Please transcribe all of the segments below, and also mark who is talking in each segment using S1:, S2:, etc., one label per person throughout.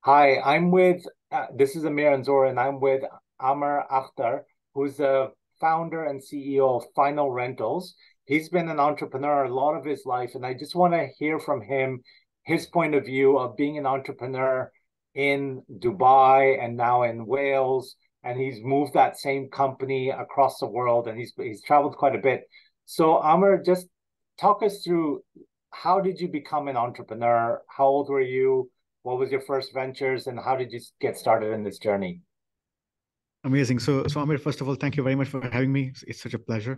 S1: Hi, this is Amir Anzor, and I'm with Ammar Akhtar, who's the founder and CEO of Final Rentals. He's been an entrepreneur a lot of his life, and I just want to hear from him his point of view of being an entrepreneur in Dubai and now in Wales. And he's moved that same company across the world, and he's traveled quite a bit. So, Ammar, just talk us through how did you become an entrepreneur? How old were you? What was your first ventures and how did you get started in this journey?
S2: Amazing. So Amir, first of all, thank you very much for having me. It's such a pleasure.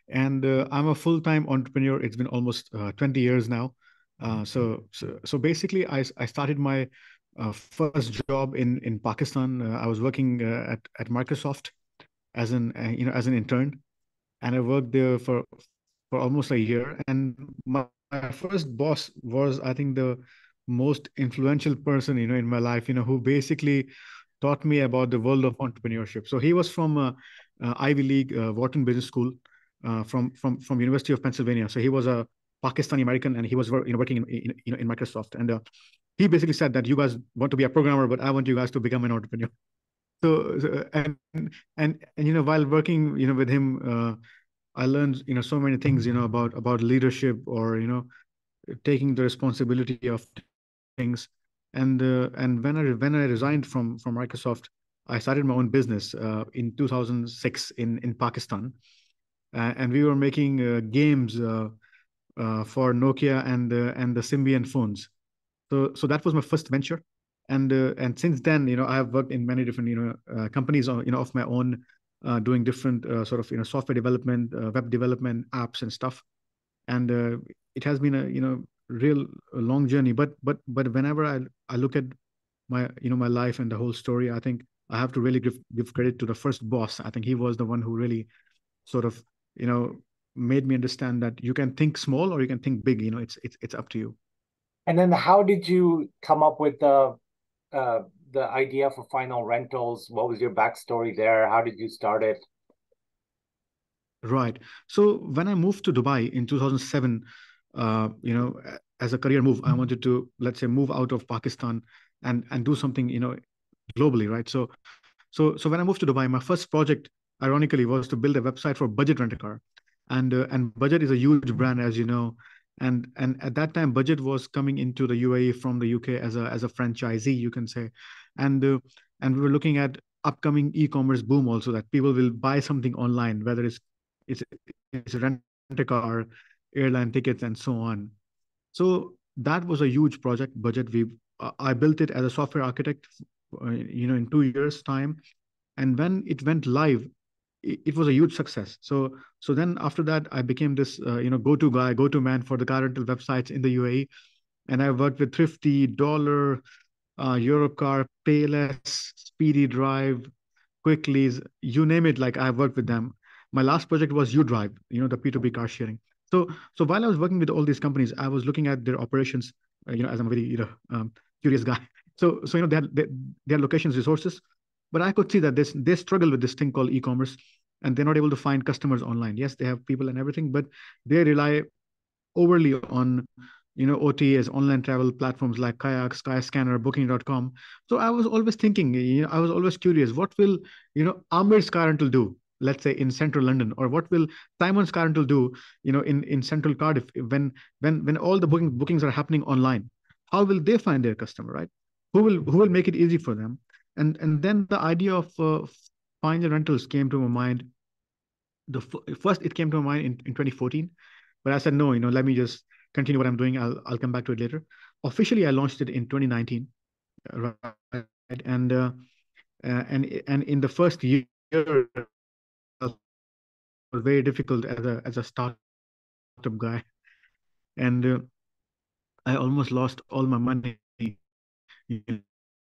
S2: And I'm a full-time entrepreneur. It's been almost 20 years now. So basically, I started my first job in Pakistan. I was working at Microsoft as an intern, and I worked there for almost a year. And my first boss was, I think, the most influential person in my life. Who basically taught me about the world of entrepreneurship. So he was from Ivy League, Wharton Business School, from University of Pennsylvania. So he was a Pakistani American, and he was working in Microsoft. And he basically said that you guys want to be a programmer, but I want you guys to become an entrepreneur. So while working with him, I learned so many things about leadership, or taking the responsibility of things. And when I resigned from Microsoft, I started my own business in 2006 in Pakistan, and we were making games for Nokia and the Symbian phones. So that was my first venture, and since then, I have worked in many different companies of my own, doing different sort of software development, web development, apps and stuff. And it has been a real long journey. But whenever I look at my life and the whole story, I think I have to really give credit to the first boss. I think he was the one who really sort of you know made me understand that you can think small or you can think big. It's up to you.
S1: And then how did you come up with uh, the idea for Final Rentals? What was your backstory there? How did you start it?
S2: Right. So when I moved to Dubai in 2007, as a career move, I wanted to, let's say, move out of Pakistan and do something, globally, right? So when I moved to Dubai, my first project, ironically, was to build a website for Budget Rent a Car, and Budget is a huge brand, as you know, and at that time, Budget was coming into the UAE from the UK as a franchisee, you can say, and uh, and we were looking at upcoming e-commerce boom also, that people will buy something online, whether it's it's a rent a car, airline tickets, and so on. So that was a huge project. Budget. I built it as a software architect, in 2 years' time, and when it went live, it was a huge success. So then after that, I became this go-to guy, go-to man for the car rental websites in the UAE, and I worked with Thrifty, Dollar, Europcar, Payless, Speedy Drive, Quickly's, you name it. Like, I've worked with them. My last project was UDrive, the P2P car sharing. So while I was working with all these companies, I was looking at their operations, as I'm a very curious guy. So they had locations, resources, but I could see that they struggle with this thing called e-commerce, and they're not able to find customers online. Yes, they have people and everything, but they rely overly on OTAs, online travel platforms like Kayak, Skyscanner, Booking.com. So I was always thinking, I was always curious, what will Amir's car rental do, let's say in central London, or what will Simon's car rental do, in central Cardiff, when all the bookings are happening online? How will they find their customer, right? Who will make it easy for them? And then the idea of find the rentals came to my mind. First it came to my mind in 2014, but I said no, let me just continue what I'm doing. I'll come back to it later. Officially, I launched it in 2019, right? And and in the first year, it was very difficult as a startup guy, and I almost lost all my money.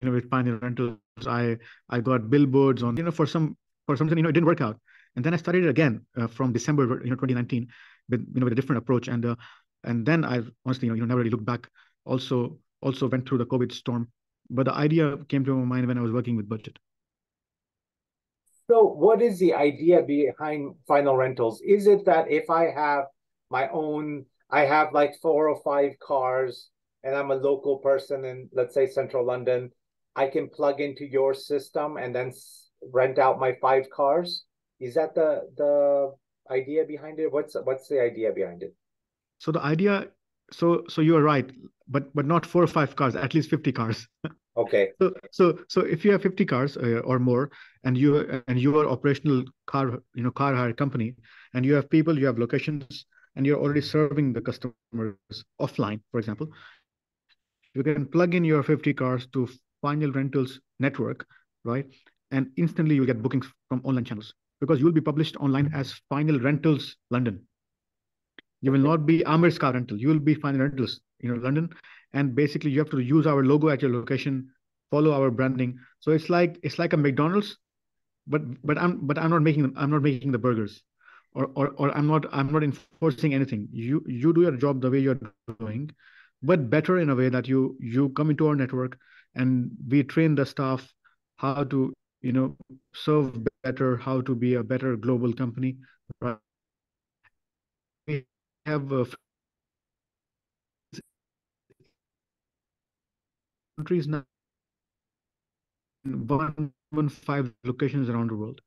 S2: With finding rentals, I got billboards on, for some reason, it didn't work out. And then I started it again from December 2019, with a different approach. And then I honestly never really looked back. Also went through the COVID storm, but the idea came to my mind when I was working with Budget.
S1: So what is the idea behind Final Rentals? Is it that if I have my own, I have like 4 or 5 cars and I'm a local person in, let's say, central London, I can plug into your system and then rent out my 5 cars. Is that the idea behind it? What's the idea behind it?
S2: So the idea, so you are right, but not 4 or 5 cars, at least 50 cars.
S1: Okay.
S2: So if you have 50 cars or more, and you are operational car hire company, and you have people, you have locations, and you're already serving the customers offline, for example, you can plug in your 50 cars to Final Rentals network, right? And instantly you'll get bookings from online channels, because you'll be published online as Final Rentals London. You will
S1: Okay.
S2: not be Amir's car rental. You will be Final Rentals, London. And basically, you have to use our logo at your location, follow our branding. So it's like a McDonald's, but I'm not making them. I'm not making the burgers, or I'm not enforcing anything. You do your job the way you're doing, but better in a way that you come into our network, and we train the staff how to serve better, how to be a better global company, right? We have countries now in 115 locations around the world.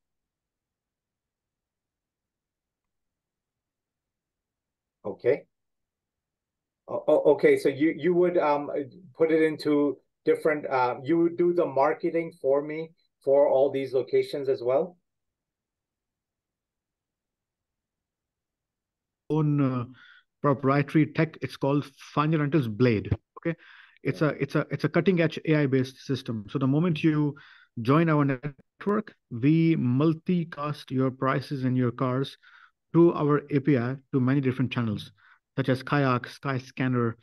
S1: Okay. Okay. So you would put it into different you would do the marketing for me for all these locations as well?
S2: Own proprietary tech. It's called Final Rentals Blade. Okay, it's a cutting edge AI based system. So the moment you join our network, we multicast your prices and your cars through our API to many different channels, such as Kayak, Skyscanner,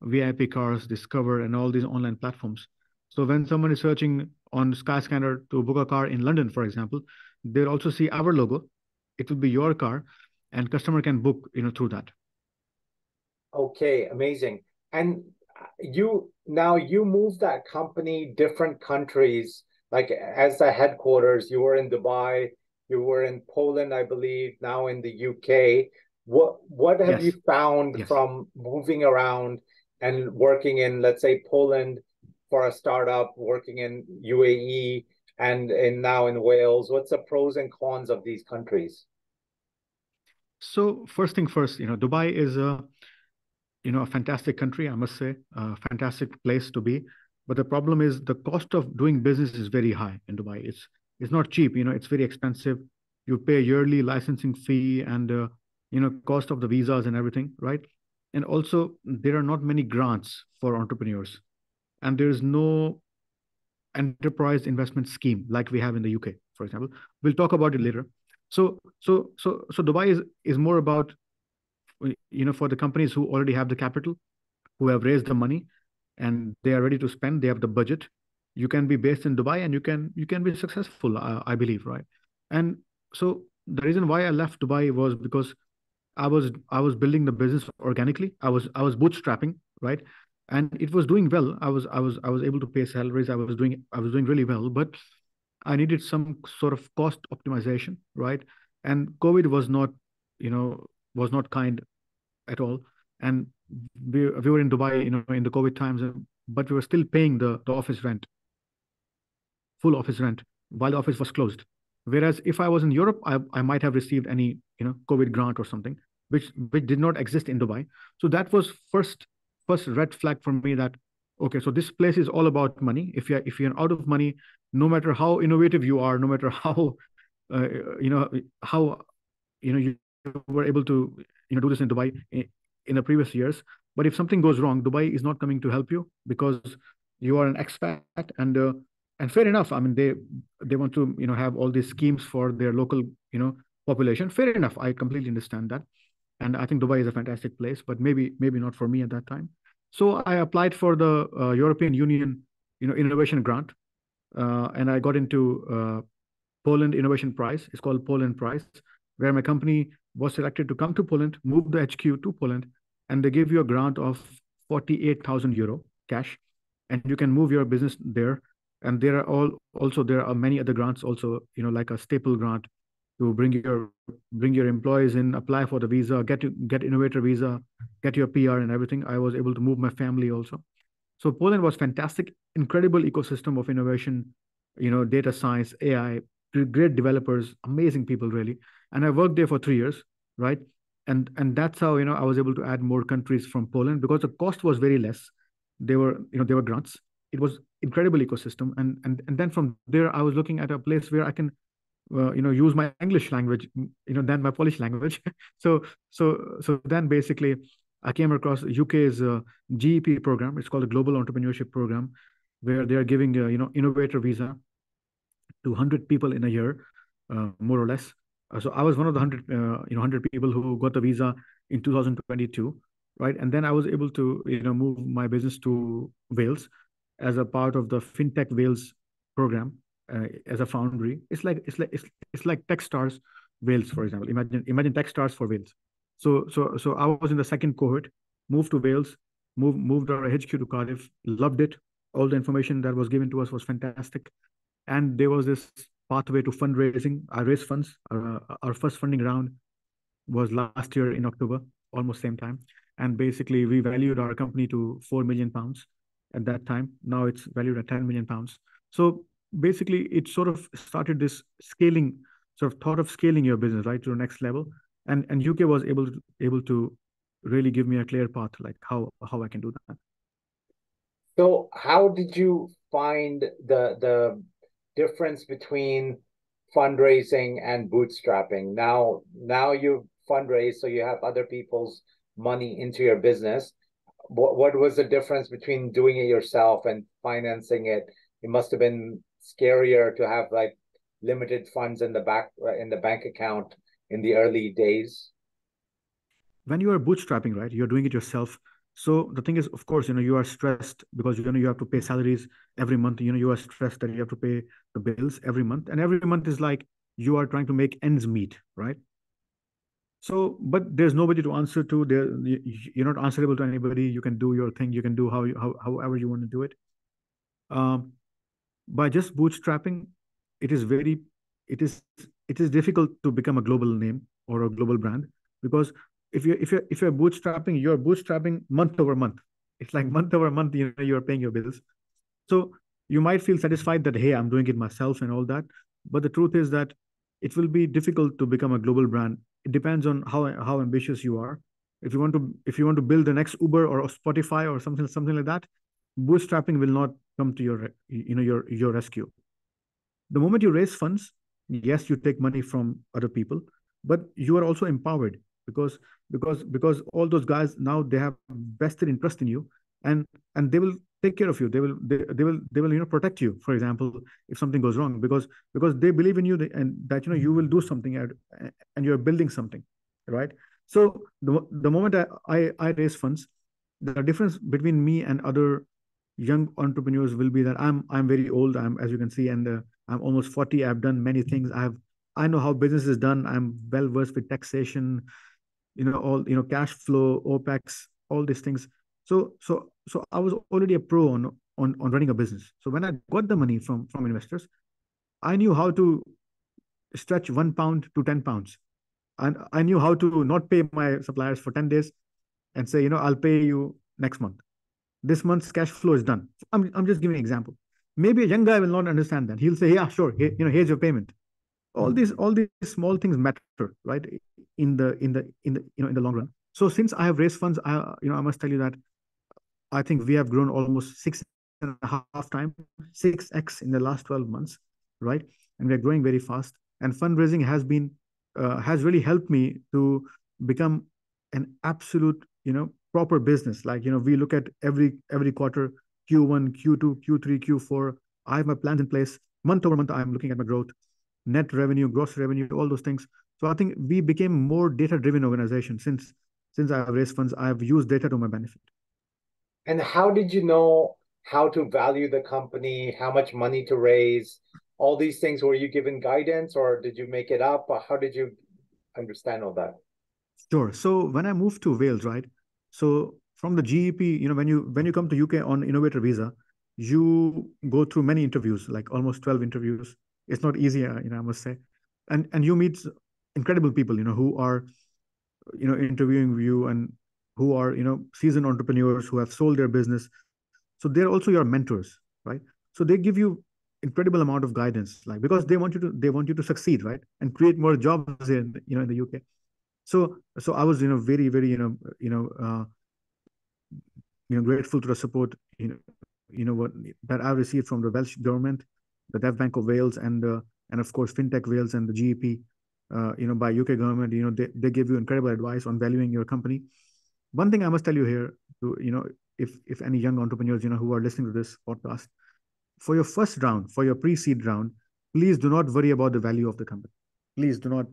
S2: VIP Cars, Discover, and all these online platforms. So when someone is searching on Skyscanner to book a car in London, for example, they'll also see our logo. It will be your car, and customer can book, through that.
S1: Okay, amazing. And you moved that company different countries, like as the headquarters, you were in Dubai, you were in Poland, I believe, now in the UK. What have you
S2: Yes,
S1: found
S2: yes.
S1: from moving around and working in, let's say, Poland for a startup, working in UAE and now in Wales? What's the pros and cons of these countries?
S2: So first thing first, Dubai is a fantastic country, I must say, a fantastic place to be. But the problem is the cost of doing business is very high in Dubai. It's not cheap, it's very expensive. You pay yearly licensing fee, and cost of the visas and everything, right? And also there are not many grants for entrepreneurs, and there is no enterprise investment scheme like we have in the UK, for example. We'll talk about it later. So Dubai is more about, for the companies who already have the capital, who have raised the money, and they are ready to spend. They have the budget. You can be based in Dubai, and you can be successful, I believe, right? And so the reason why I left Dubai was because I was building the business organically. I was bootstrapping, right? And it was doing well. I was able to pay salaries. I was doing really well, but I needed some sort of cost optimization, right? And COVID was not kind at all. And we were in Dubai, in the COVID times, but we were still paying the office rent, full office rent, while the office was closed. Whereas if I was in Europe, I might have received any, COVID grant or something, which did not exist in Dubai. So that was first red flag for me that, okay, so this place is all about money. If you're out of money, no matter how innovative you are, no matter how uh, you know how you were able to do this in Dubai in the previous years. But if something goes wrong, Dubai is not coming to help you because you are an expat, and fair enough. I mean, they want to have all these schemes for their local population. Fair enough. I completely understand that, and I think Dubai is a fantastic place, but maybe not for me at that time. So I applied for the European Union innovation grant, and I got into Poland Innovation Prize. It's called Poland Prize, where my company was selected to come to Poland, move the HQ to Poland, and they give you a grant of 48,000 euro cash, and you can move your business there. And there are many other grants also, like a staple grant to bring your employees in, apply for the visa, get innovator visa, get your PR and everything. I was able to move my family also. So Poland was fantastic, incredible ecosystem of innovation, data science, AI, great developers, amazing people really. And I worked there for 3 years, right? And that's how I was able to add more countries from Poland because the cost was very less. They were grants. It was incredible ecosystem, and then from there I was looking at a place where I can use my English language, than my Polish language. So then basically I came across UK's GEP program. It's called the Global Entrepreneurship Program, where they are giving innovator visa to 100 people in a year, more or less. So I was one of the 100 people who got the visa in 2022, right? And then I was able to move my business to Wales as a part of the FinTech Wales program, as a foundry. It's like TechStars Wales, for example. Imagine TechStars for Wales. So I was in the second cohort, moved to Wales, moved our HQ to Cardiff, loved it. All the information that was given to us was fantastic, and there was this pathway to fundraising. I raised funds. Our first funding round was last year in October, almost same time. And basically, we valued our company to £4 million at that time. Now it's valued at £10 million. So basically, it sort of started this scaling, sort of thought of scaling your business right to the next level. And UK was able to really give me a clear path, like how I can do that.
S1: So how did you find the difference between fundraising and bootstrapping? Now you fundraise, so you have other people's money into your business. What was the difference between doing it yourself and financing it? It must have been scarier to have like limited funds in the bank account in the early days.
S2: When you are bootstrapping, right, you're doing it yourself. So the thing is, of course, you are stressed because you have to pay salaries every month. You are stressed that you have to pay the bills every month, and every month is like you are trying to make ends meet, right? So, but there's nobody to answer to. You're not answerable to anybody. You can do your thing. You can do however you want to do it. Um, by just bootstrapping, it is very, it is difficult to become a global name or a global brand, because if you're bootstrapping, you're bootstrapping month over month. It's like month over month, you're paying your bills. So you might feel satisfied that, hey, I'm doing it myself and all that. But the truth is that it will be difficult to become a global brand. It depends on how ambitious you are. If you want to build the next Uber or Spotify or something like that, bootstrapping will not come to your rescue. The moment you raise funds, yes, you take money from other people, but you are also empowered, because all those guys now, they have vested interest in you, and they will take care of you. They will protect you, for example, if something goes wrong, because they believe in you, and that you will do something, and you're building something, right? So the moment I raise funds, the difference between me and other young entrepreneurs will be that I'm very old. I'm, as you can see, and I'm almost 40. I've done many things. I know how business is done. I'm well versed with taxation, all cash flow, OPEX, all these things. So I was already a pro on running a business. So when I got the money from investors, I knew how to stretch £1 to £10, and I knew how to not pay my suppliers for 10 days and say, I'll pay you next month. This month's cash flow is done. I'm just giving an example. Maybe a young guy will not understand that. He'll say, yeah, sure, here, here's your payment. All these small things matter, right? In the long run. So since I have raised funds, I must tell you that I think we have grown almost 6.5 times, 6x in the last 12 months, right? And we're growing very fast. And fundraising has really helped me to become an absolute, proper business. Like, we look at every quarter, Q1, Q2, Q3, Q4. I have my plans in place. Month over month, I'm looking at my growth, net revenue, gross revenue, all those things. So I think we became more data-driven organization since I have raised funds. I have used data to my benefit.
S1: And how did you know how to value the company, how much money to raise, all these things? Were you given guidance or did you make it up? Or how did you understand all that?
S2: Sure. So when I moved to Wales, right? So from the GEP, when you come to UK on innovator visa, you go through many interviews, like almost 12 interviews. It's not easy, I must say. And you meet incredible people, who are, interviewing you, and who are, seasoned entrepreneurs who have sold their business. So they're also your mentors, right? So they give you incredible amount of guidance, like because they want you to succeed, right, and create more jobs in in the UK. So I was very very grateful to the support what that I received from the Welsh government, the Deaf Bank of Wales, and of course FinTech Wales and the GEP, by UK government. They give you incredible advice on valuing your company. One thing I must tell you here, to if any young entrepreneurs who are listening to this podcast, for your first round, for your pre-seed round, please do not worry about the value of the company. Please do not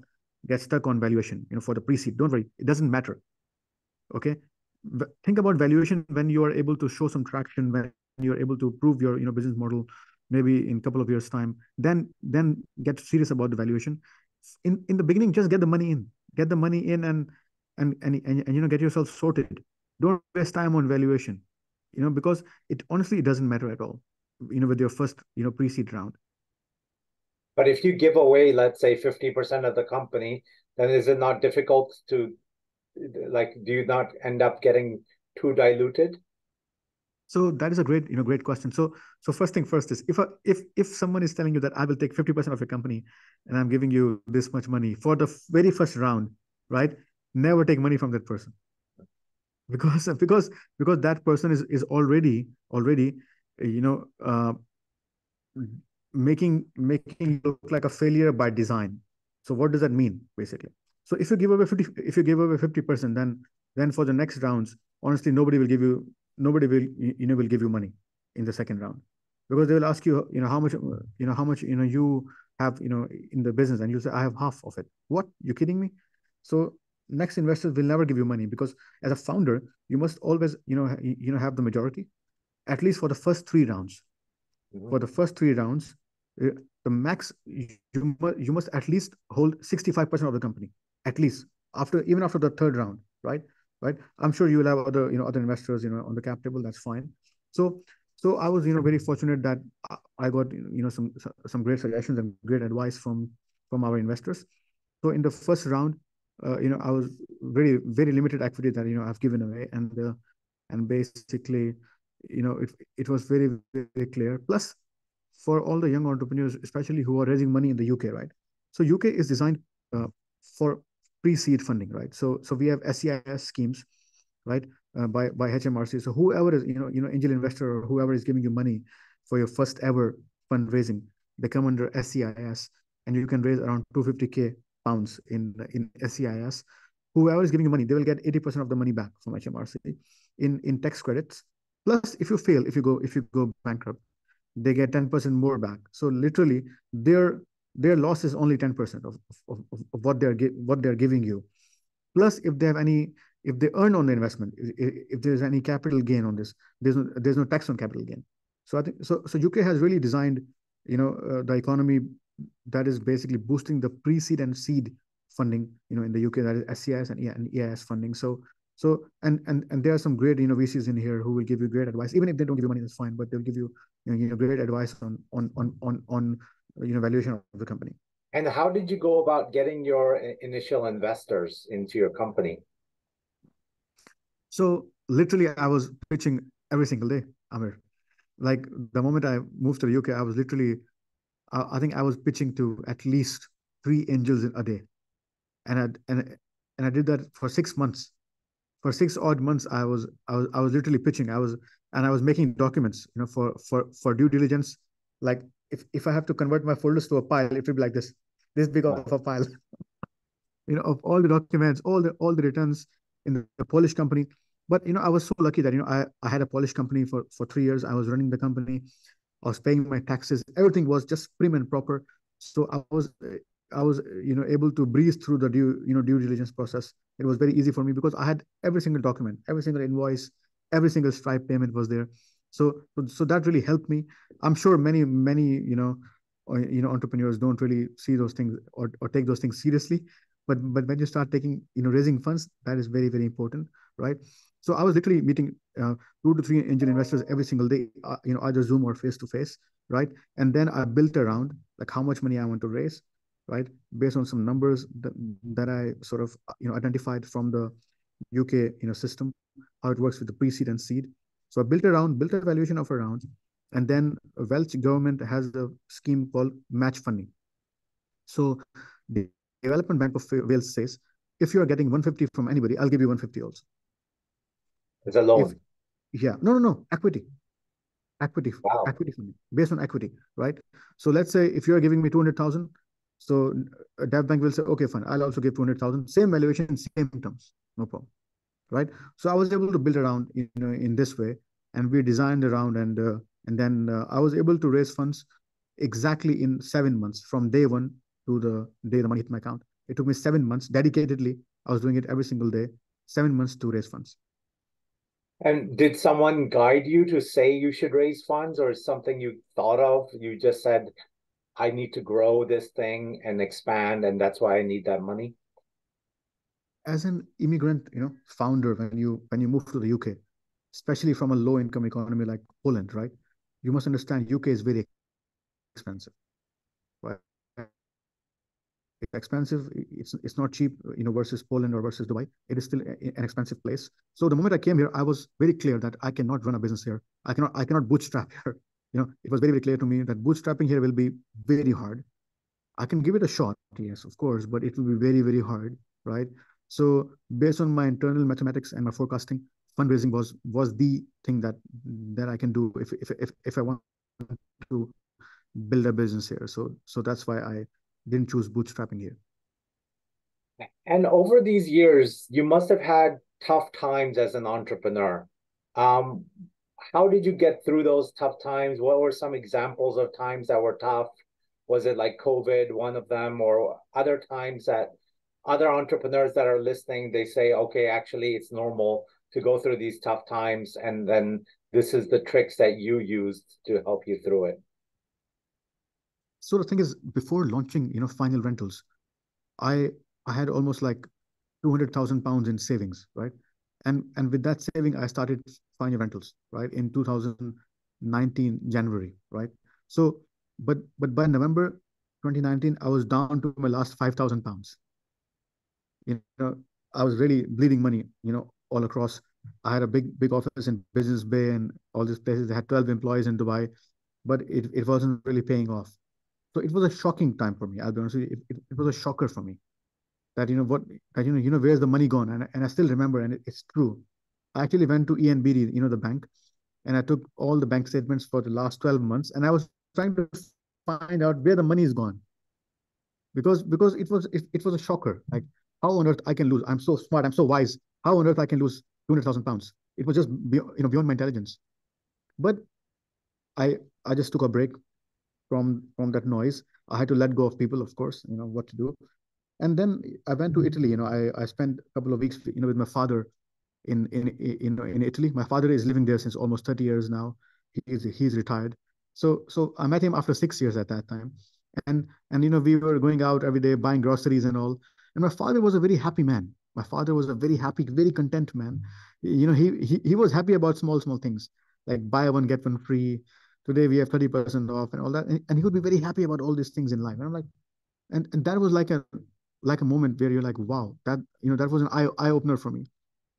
S2: get stuck on valuation. For the pre-seed, don't worry. It doesn't matter. Okay, think about valuation when you are able to show some traction, when you're able to prove your business model, maybe in a couple of years time. Then get serious about the valuation. In the beginning, just get the money in, and get yourself sorted. Don't waste time on valuation, because it honestly it doesn't matter at all, with your first pre-seed round.
S1: But if you give away, let's say, 50% of the company, then is it not difficult to, like, do you not end up getting too diluted?
S2: So that is a great question. So first thing first is, if someone is telling you that I will take 50% of your company and I'm giving you this much money for the very first round, right? Never take money from that person, because that person is already you know uh, making you look like a failure by design. So what does that mean basically? So if you give away 50%, then for the next rounds, honestly, nobody will will give you money in the second round, because they will ask you how much you have in the business, and you say I have half of it. What, you kidding me? So next investors will never give you money, because as a founder you must always have the majority, at least for the first 3 rounds. For the first 3 rounds, uh, the max you must at least hold 65% of the company, at least, even after the third round, right? Right. I'm sure you will have other investors on the cap table. That's fine. So I was very fortunate that I got some great suggestions and great advice from our investors. So in the first round, I was very very limited equity that I've given away, and basically it was very very clear. Plus, for all the young entrepreneurs, especially who are raising money in the UK, right? So UK is designed uh, for pre-seed funding, right? So we have SEIS schemes, right? By HMRC. So whoever is angel investor, or whoever is giving you money for your first ever fundraising, they come under SEIS, and you can raise around 250k pounds in SEIS. Whoever is giving you money, they will get 80% of the money back from HMRC in tax credits. Plus, if you go bankrupt, they get 10% more back. So literally, their loss is only 10% of what they're giving you. Plus, if they earn on the investment, if there's any capital gain on this, there's no tax on capital gain. So I think so UK has really designed the economy that is basically boosting the pre-seed and seed funding in the UK, that is SCIS and EIS funding. And there are some great VCs in here who will give you great advice. Even if they don't give you money, that's fine, but they'll give you great advice on valuation of the company.
S1: And how did you go about getting your initial investors into your company?
S2: So literally, I was pitching every single day, Amir. Like the moment I moved to the UK, I was literally, I think I was pitching to at least 3 angels a day, and I did that for 6 months. For 6 odd months, I was literally pitching. I was making documents, for due diligence. Like if I have to convert my folders to a pile, it will be like this big of a pile, of all the documents, all the returns in the Polish company. But I was so lucky that I had a Polish company for 3 years. I was running the company. I was paying my taxes. Everything was just prim and proper. So I was able to breeze through the due diligence process. It was very easy for me because I had every single document, every single invoice, every single Stripe payment was there. So that really helped me. I'm sure many entrepreneurs don't really see those things, or take those things seriously. But when you start taking raising funds, that is very very important, right? So I was literally meeting 2 to 3 angel investors every single day, either Zoom or face to face, right? And then I built around like how much money I want to raise, right? Based on some numbers that I sort of identified from the UK system, how it works with the pre-seed and seed. So I built a valuation of around, and then Welsh government has a scheme called match funding. So the Development Bank of Wales says, if you are getting 150 from anybody, I'll give you 150 also.
S1: It's a
S2: If
S1: loan.
S2: Yeah, no, equity, equity,
S1: Wow.
S2: equity funding based on equity, right? So let's say if you are giving me 200,000, so Dev Bank will say, okay, fine, I'll also give 200,000, same valuation, same terms, no problem, right? So I was able to build around, in this way, and we designed around, and then I was able to raise funds exactly in 7 months from day one to the day the money hit my account. It took me 7 months dedicatedly. I was doing it every single day, 7 months to raise funds.
S1: And did someone guide you to say you should raise funds, or is something you thought of? You just said, I need to grow this thing and expand, and that's why I need that money.
S2: As an immigrant, founder, when you move to the UK, especially from a low income economy like Poland, right? You must understand UK is very expensive, right? It's expensive. It's not cheap, versus Poland or versus Dubai. It is still an expensive place. So the moment I came here, I was very clear that I cannot run a business here. I cannot bootstrap here. It was very, very clear to me that bootstrapping here will be very hard. I can give it a shot, yes, of course, but it will be very, very hard, right? So based on my internal mathematics and my forecasting, fundraising was the thing that I can do if I want to build a business here. So that's why I didn't choose bootstrapping here.
S1: And over these years, you must have had tough times as an entrepreneur. Um, how did you get through those tough times? What were some examples of times that were tough? Was it like COVID, one of them, or other times that other entrepreneurs that are listening, they say, okay, actually, it's normal to go through these tough times, and then this is the tricks that you used to help you through it.
S2: So the thing is, before launching, Final Rentals, I I had almost like 200,000 pounds in savings, right? And with that saving, I started Final Rentals, right, in 2019 January, right? So, but by November 2019, I was down to my last 5,000 pounds. You know, I was really bleeding money, all across. I had a big office in Business Bay and all these places. They had 12 employees in Dubai, but it wasn't really paying off. So it was a shocking time for me. I'll be honest with you. It was a shocker for me that where's the money gone, and I still remember, and it's true. I actually went to ENBD, the bank, and I took all the bank statements for the last 12 months, and I was trying to find out where the money is gone, because it was a shocker. Like, how on earth I can lose? I'm so smart, I'm so wise. How on earth I can lose 200,000 pounds? It was just beyond my intelligence. But I I just took a break from that noise. I had to let go of people, of course, what to do. And then I went to Italy. I spent a couple of weeks, with my father in Italy. My father is living there since almost 30 years now. He's retired. So I met him after 6 years at that time, and we were going out every day buying groceries and all. And my father was a very happy man. My father was a very happy, very content man. He was happy about small things, like buy one get one free. Today we have 30% off and all that. And he would be very happy about all these things in life. And I'm like, and that was like a moment where you're like, wow, that was an eye opener for me.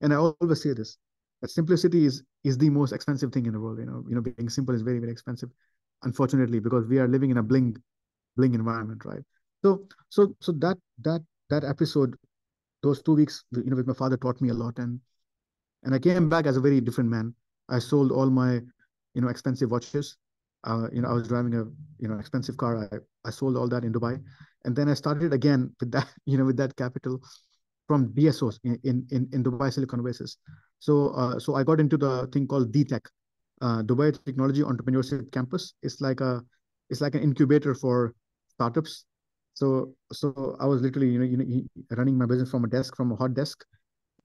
S2: And I always say this, that simplicity is the most expensive thing in the world. Being simple is very, very expensive, unfortunately, because we are living in a bling environment, right? So that episode, those 2 weeks, with my father taught me a lot, and I came back as a very different man. I sold all my, expensive watches. I was driving a, expensive car. I sold all that in Dubai, and then I started again with that, with that capital from DSOs in Dubai Silicon Oasis. So I got into the thing called DTech, Dubai Technology Entrepreneurship Campus. It's like an incubator for startups. So I was literally, running my business from a hot desk,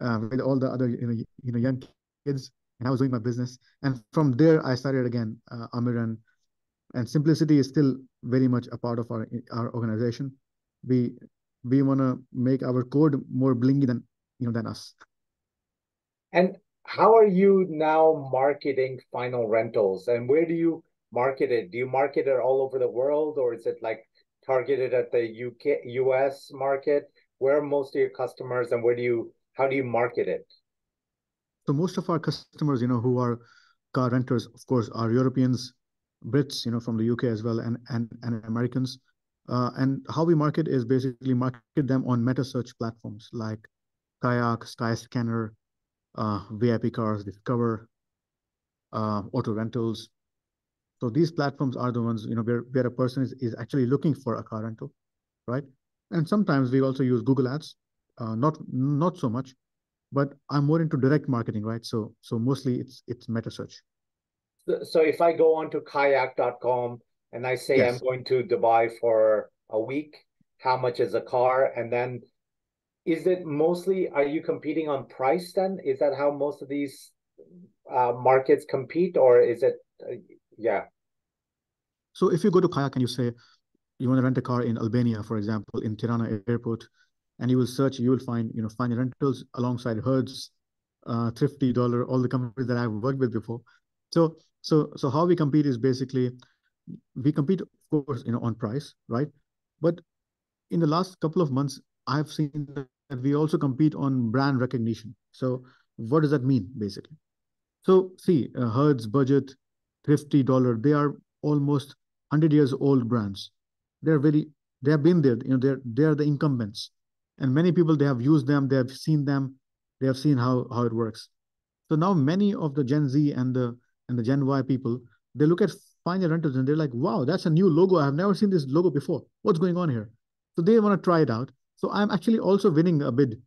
S2: with all the other young kids, and I was doing my business. And from there, I started again, Amir, and simplicity is still very much a part of our organization. We we want to make our code more blingy than us.
S1: And how are you now marketing Final Rentals? And where do you market it? Do you market it all over the world, or is it like targeted at the US market? Where are most of your customers, and how do you market it?
S2: So most of our customers, who are car renters, of course, are Europeans, Brits, from the UK as well, and Americans. And how we market is basically market them on meta search platforms like Kayak, Skyscanner, VIP Cars, Discover, Auto Rentals. So these platforms are the ones, where a person is actually looking for a car rental, right? And sometimes we also use Google Ads, not so much, but I'm more into direct marketing, right? So mostly it's meta search.
S1: So if I go onto kayak.com and I say I'm
S2: Yes.
S1: going to Dubai for a week, how much is a car? And then is it mostly, are you competing on price then? Is that how most of these markets compete, or is it, yeah?
S2: So if you go to Kayak and you say you want to rent a car in Albania, for example, in Tirana Airport, and you will search, you will find rentals alongside Hertz, Thrifty Dollar, all the companies that I've worked with before. So how we compete is basically we compete, of course, on price, right? But in the last couple of months, I've seen that we also compete on brand recognition. So what does that mean, basically? So see, Hertz, Budget, Thrifty Dollar, they are almost 100 years old brands. They're very, they have been there, they're the incumbents. And many people, they have used them, they have seen them, they have seen how it works. So now many of the Gen Z and the Gen Y people, they look at Find Your Rentals and they're like, wow, that's a new logo. I've never seen this logo before. What's going on here? So they want to try it out. So I'm actually also winning a bid,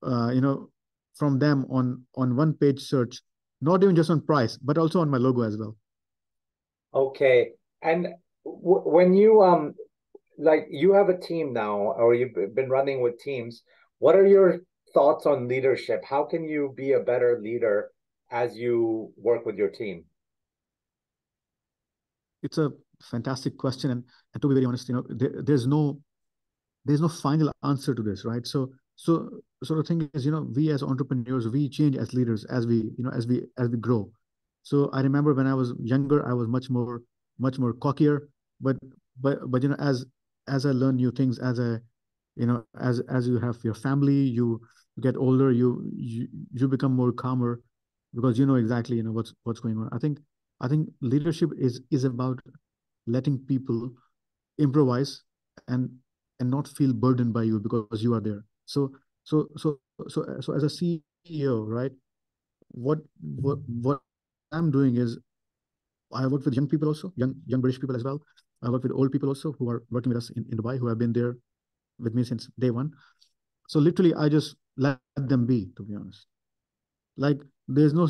S2: uh, you know, from them on one page search, not even just on price, but also on my logo as well.
S1: Okay. And when you like you have a team now, or you've been running with teams, what are your thoughts on leadership? How can you be a better leader as you work with your team?
S2: It's a fantastic question, and to be very honest, there's no final answer to this, right? So the thing is, we as entrepreneurs, we change as leaders as we grow. So I remember when I was younger, I was much more cockier, but but as I learn new things, as you have your family, you get older, you become more calmer because you know exactly what's going on. I think leadership is about letting people improvise and not feel burdened by you because you are there. So as a CEO, right? What I'm doing is I work with young people also, young British people as well. I work with old people also who are working with us in Dubai, who have been there with me since day one. So literally, I just let them be, to be honest. Like there's no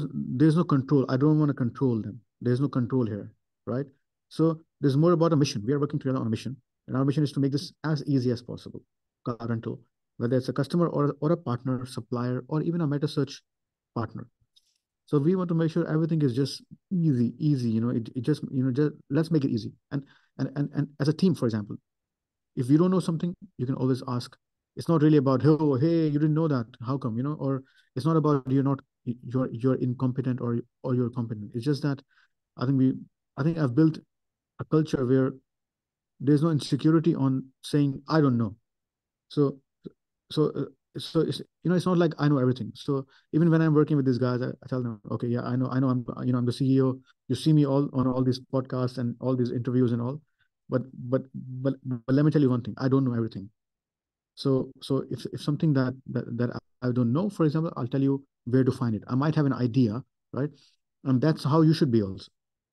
S2: control. I don't want to control them. There's no control here, right? So there's more about a mission. We are working together on a mission, and our mission is to make this as easy as possible. Car rental, whether it's a customer or a partner, supplier, or even a meta search partner. So we want to make sure everything is just easy. It just let's make it easy. And as a team, for example, if you don't know something, you can always ask. It's not really about, oh, hey, you didn't know that, how come, or it's not about you're incompetent or you're competent. It's just that i think we I think I've built a culture where there's no insecurity on saying I don't know. So so uh, so it's not like I know everything. So even when I'm working with these guys, I tell them, okay, yeah, I know I'm the CEO. You see me all on all these podcasts and all these interviews and all, but but let me tell you one thing: I don't know everything. So if something that I don't know, for example, I'll tell you where to find it. I might have an idea, right? And that's how you should be also.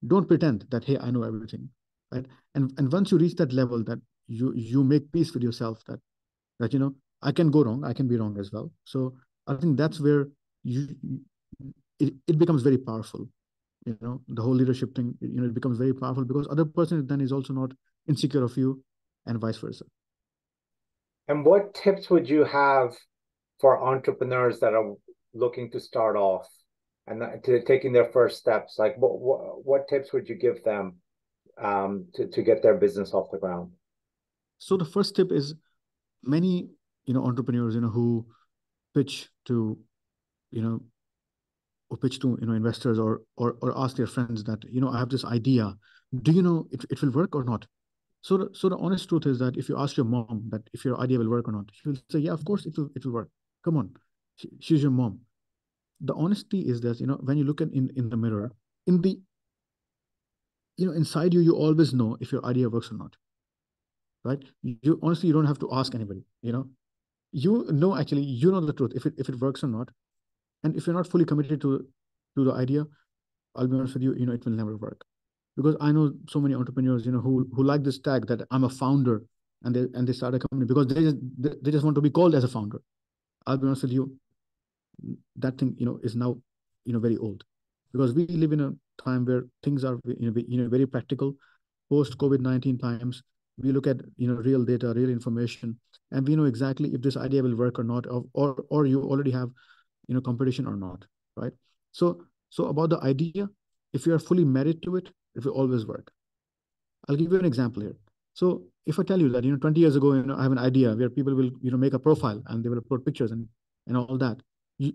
S2: Don't pretend that, hey, I know everything, right? And once you reach that level that you make peace with yourself that I can go wrong, I can be wrong as well. So I think that's where you it becomes very powerful. The whole leadership thing, it becomes very powerful because other person then is also not insecure of you and vice versa.
S1: And what tips would you have for entrepreneurs that are looking to start off and to taking their first steps? Like what tips would you give them to get their business off the ground?
S2: So the first tip is many entrepreneurs who pitch to you know investors or ask their friends that I have this idea, do you know it will work or not? So the honest truth is that if you ask your mom that if your idea will work or not, she will say, yeah, of course it will work. Come on, she's your mom. The honesty is that when you look in the mirror, in the, inside you, you always know if your idea works or not, right? You honestly, you don't have to ask anybody, actually, the truth, if it works or not. And if you're not fully committed to the idea, I'll be honest with you, it will never work. Because I know so many entrepreneurs, who like this tag that I'm a founder, and they start a company because they just want to be called as a founder. I'll be honest with you, that thing, is now, very old, because we live in a time where things are, very practical. Post COVID-19 times, we look at, real data, real information, and we know exactly if this idea will work or not, or you already have, competition or not, right? So about the idea, if you are fully married to it, it will always work. I'll give you an example here. So if I tell you that, 20 years ago, I have an idea where people will, make a profile and they will upload pictures and all that. You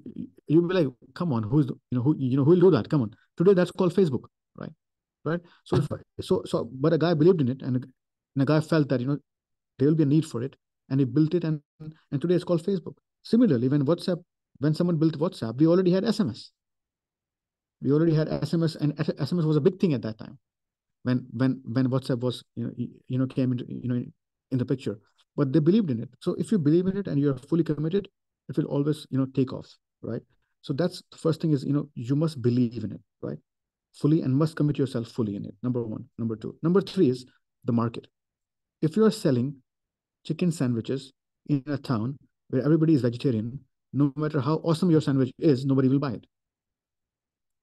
S2: you'll be like, come on, who will do that? Come on. Today that's called Facebook, right? Right. So but a guy believed in it, and a guy felt that, there will be a need for it, and he built it, and today it's called Facebook. Similarly, when someone built WhatsApp, we already had SMS. We already had SMS, and SMS was a big thing at that time when WhatsApp was, came into, in the picture. But they believed in it. So if you believe in it and you're fully committed, it will always, take off, right? So that's the first thing is, you must believe in it, right? Fully, and must commit yourself fully in it. Number one. Number two. Number three is the market. If you are selling chicken sandwiches in a town where everybody is vegetarian, no matter how awesome your sandwich is, nobody will buy it,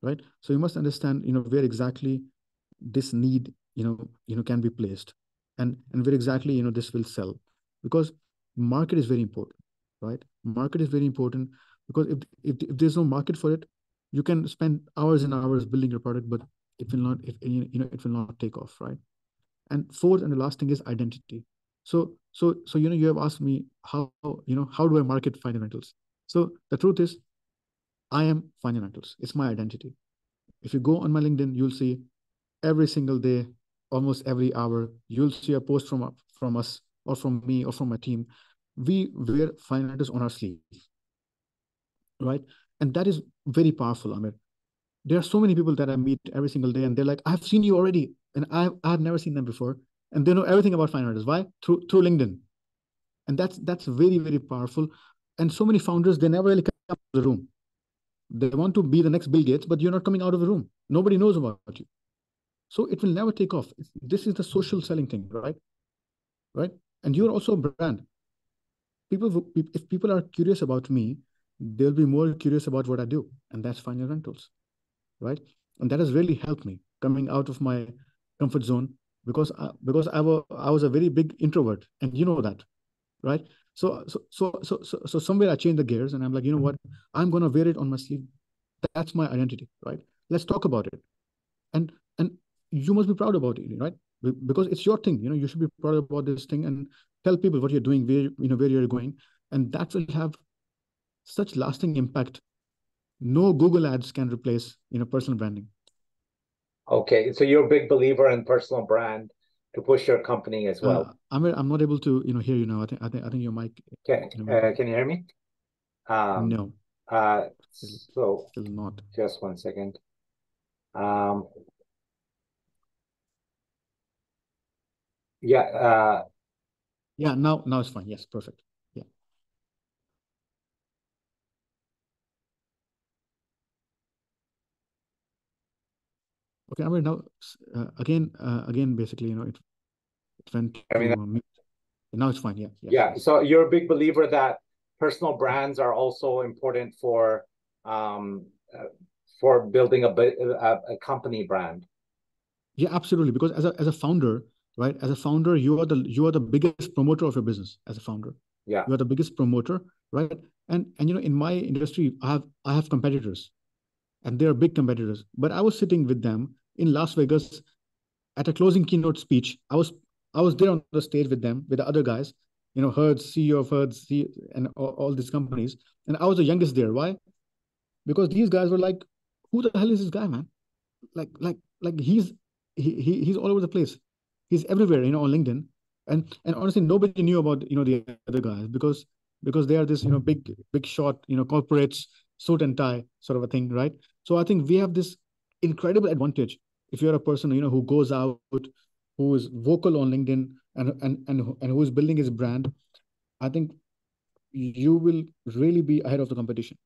S2: right? So you must understand, where exactly this need, can be placed, and where exactly, this will sell, because market is very important, right? Market is very important, because if there's no market for it, you can spend hours and hours building your product, but it will not, if it will not take off, right? And fourth and the last thing is identity. So you have asked me how do I market fundamentals. So the truth is, I am fundamentals. It's my identity. If you go on my LinkedIn, you'll see every single day, almost every hour, you'll see a post from us, or from me, or from my team. We wear fundamentals on our sleeve, right? And that is very powerful, Amir. There are so many people that I meet every single day, and they're like, "I've seen you already," and I've never seen them before, and they know everything about fundamentals. Why? Through LinkedIn, and that's very, very powerful. And so many founders, they never really come out of the room. They want to be the next Bill Gates, but you're not coming out of the room. Nobody knows about you. So it will never take off. This is the social selling thing, right? Right. And you're also a brand. If people are curious about me, they'll be more curious about what I do. And that's Final Rentals, right? And that has really helped me coming out of my comfort zone, because I was a very big introvert, and you know that, right? So somewhere I changed the gears, and I'm like, you know what? I'm gonna wear it on my sleeve. That's my identity, right? Let's talk about it. And you must be proud about it, right? Because it's your thing. You should be proud about this thing, and tell people what you're doing, where you're going, and that will have such lasting impact. No Google ads can replace, personal branding.
S1: Okay, so you're a big believer in personal brand to push your company as well.
S2: I'm not able to, hear you now. I think your mic,
S1: Can you hear me? Um,
S2: no,
S1: so
S2: still not.
S1: just one second. Um, yeah,
S2: Yeah, now it's fine. Yes, perfect. Yeah. Okay, Amir, now again, basically, it went
S1: I mean,
S2: to mute. Now it's fine. Yeah, yes,
S1: yeah.
S2: yes.
S1: So you're a big believer that personal brands are also important um, uh, for building a company brand.
S2: Yeah, absolutely. Because as a founder, right? As a founder, you are the biggest promoter of your business. As a founder,
S1: Yeah.
S2: you are the biggest promoter, right? And in my industry, I have competitors, and they are big competitors. But I was sitting with them in Las Vegas at a closing keynote speech. I was there on the stage with them, with the other guys, Hertz, CEO of Hertz, and all these companies. And I was the youngest there. Why? Because these guys were like, "Who the hell is this guy, man? Like he's all over the place. He's everywhere, on LinkedIn." And honestly, nobody knew about, the other guys, because they are this, big shot, corporates, suit and tie sort of a thing, right? So I think we have this incredible advantage if you're a person, who goes out, who is vocal on LinkedIn, and who is building his brand. I think you will really be ahead of the competition.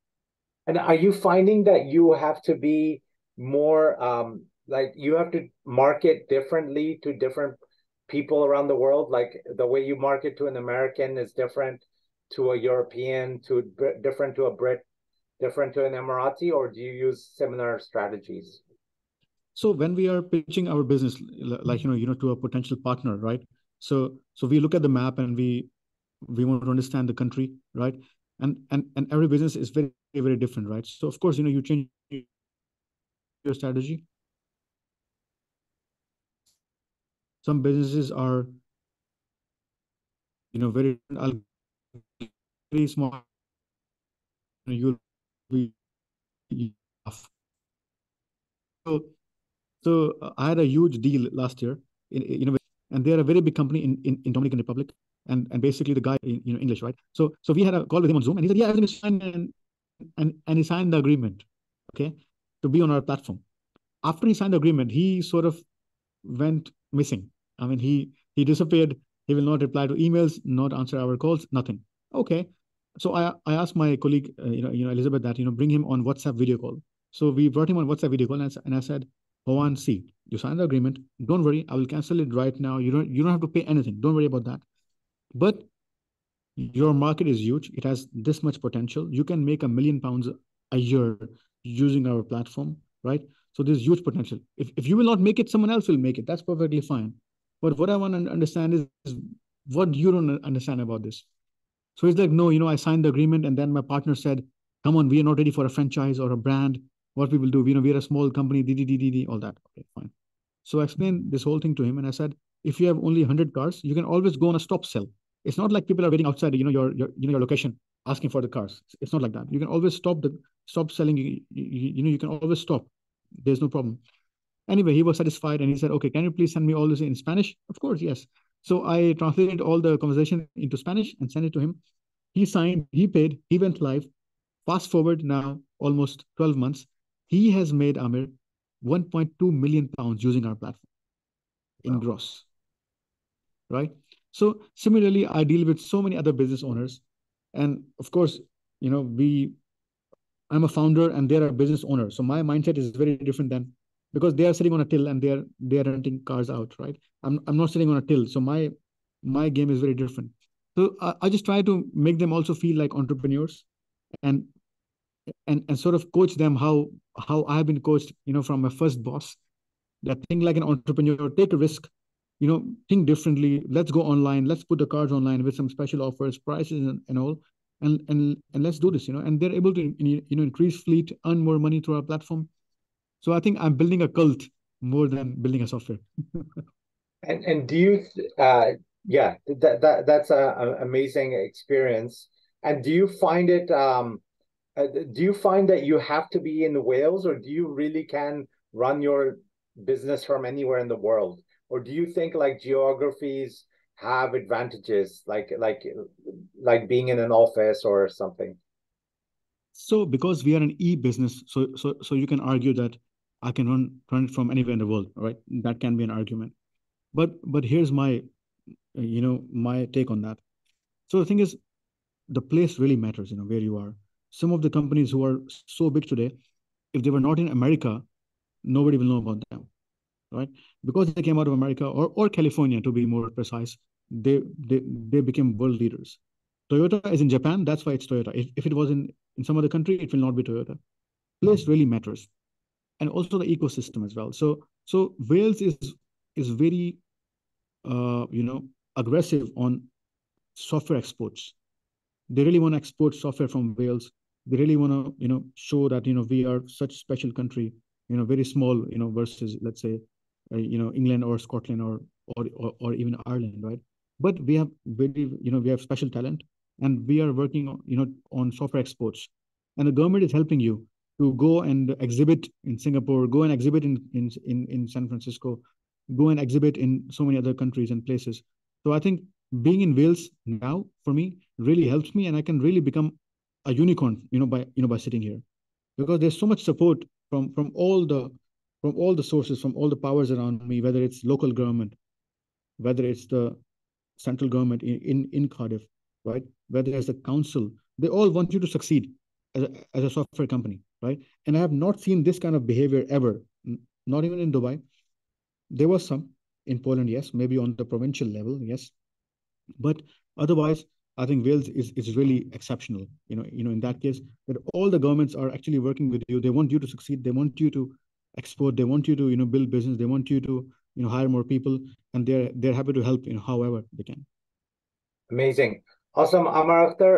S1: And are you finding that you have to be more like you have to market differently to different people around the world? Like the way you market to an American is different to a European, different to a Brit, different to an Emirati, or do you use similar strategies?
S2: So when we are pitching our business, like, to a potential partner, right? So we look at the map, and we want to understand the country, right? And every business is very, very different, right? So of course, you change your strategy. Some businesses are, very, very small. You'll be so I had a huge deal last year, and they're a very big company in Dominican Republic, and basically the guy in, English, right? So we had a call with him on Zoom, and he said, yeah, everything is fine, and he signed the agreement, okay, to be on our platform. After he signed the agreement, he sort of went missing. I mean, he disappeared. He will not reply to emails, not answer our calls, nothing. Okay. So I asked my colleague, Elizabeth, that, bring him on WhatsApp video call. So we brought him on WhatsApp video call, and I said, Hoan, see, you signed the agreement. Don't worry, I will cancel it right now. You don't have to pay anything. Don't worry about that. But your market is huge. It has this much potential. You can make £1 million a year using our platform, right? So there's huge potential. If you will not make it, someone else will make it. That's perfectly fine. But what I want to understand is what you don't understand about this. So he's like, no, I signed the agreement, and then my partner said, come on, we are not ready for a franchise or a brand. What we will do, we're a small company, all that. Okay, fine. So I explained this whole thing to him, and I said, if you have only 100 cars, you can always go on a stop sell. It's not like people are waiting outside, your location, asking for the cars. It's not like that. You can always stop selling. You can always stop. There's no problem. Anyway, he was satisfied, and he said, okay, can you please send me all this in Spanish? Of course, yes. So I translated all the conversation into Spanish and sent it to him. He signed, he paid, he went live. Fast forward now almost 12 months. He has made, Amir, £1.2 million using our platform in
S1: Wow.
S2: gross, right? So similarly, I deal with so many other business owners. And of course, we I'm a founder and they're a business owner. So my mindset is very different than, because they are sitting on a till and they're renting cars out, right? I'm not sitting on a till. So my game is very different. So I just try to make them also feel like entrepreneurs, and and sort of coach them how I have been coached, from my first boss, that think like an entrepreneur, take a risk, think differently. Let's go online. Let's put the cards online with some special offers, prices, and all, and let's do this. And they're able to increase fleet, earn more money through our platform. So I think I'm building a cult more than building a software.
S1: And do you yeah, that's a amazing experience. And do you find that you have to be in Wales, or do you really can run your business from anywhere in the world? Or do you think like geographies have advantages, like being in an office or something?
S2: So because we are an e-business, so you can argue that I can run it from anywhere in the world, right? That can be an argument. But here's my my take on that. So the thing is, the place really matters, where you are. Some of the companies who are so big today, if they were not in America, nobody will know about them, right? Because they came out of America, or California, to be more precise, they became world leaders. Toyota is in Japan, that's why it's Toyota. If it was in some other country, it will not be Toyota. Place really matters. And also the ecosystem as well. So Wales is very aggressive on software exports. They really want to export software from Wales. They really want to, show that, we are such special country, very small, versus, let's say, England or Scotland, or even Ireland, right? But we have very, we have special talent, and we are working on, on software exports, and the government is helping you to go and exhibit in Singapore, go and exhibit in San Francisco, go and exhibit in so many other countries and places. So I think being in Wales now for me really helps me, and I can really become a unicorn, by sitting here, because there's so much support from all the from all the sources, from all the powers around me, whether it's local government, whether it's the central government in Cardiff, right? Whether it's the council, they all want you to succeed as a software company, right? And I have not seen this kind of behavior ever, not even in Dubai. There was some in Poland, yes, maybe on the provincial level, yes. But otherwise, I think Wales is really exceptional. In that case, that all the governments are actually working with you. They want you to succeed. They want you to export. They want you to build business. They want you to hire more people, and they're happy to help however they can.
S1: Amazing. Awesome. Ammar Akhtar,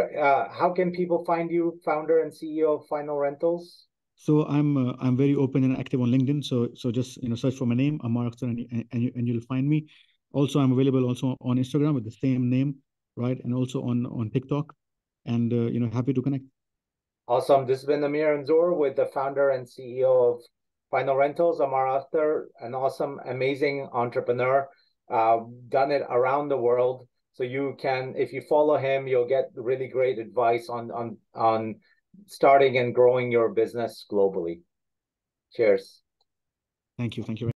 S1: how can people find you, founder and CEO of Final Rentals?
S2: So I'm very open and active on LinkedIn. So just search for my name, Ammar Akhtar, and you'll find me. Also, I'm available also on Instagram with the same name, right? And also on TikTok, and happy to connect.
S1: Awesome. This has been Ammar Akhtar with the founder and CEO of Final Rentals, Ammar Akhtar, an awesome, amazing entrepreneur, done it around the world. So you can, if you follow him, you'll get really great advice on starting and growing your business globally. Cheers.
S2: Thank you. Thank you.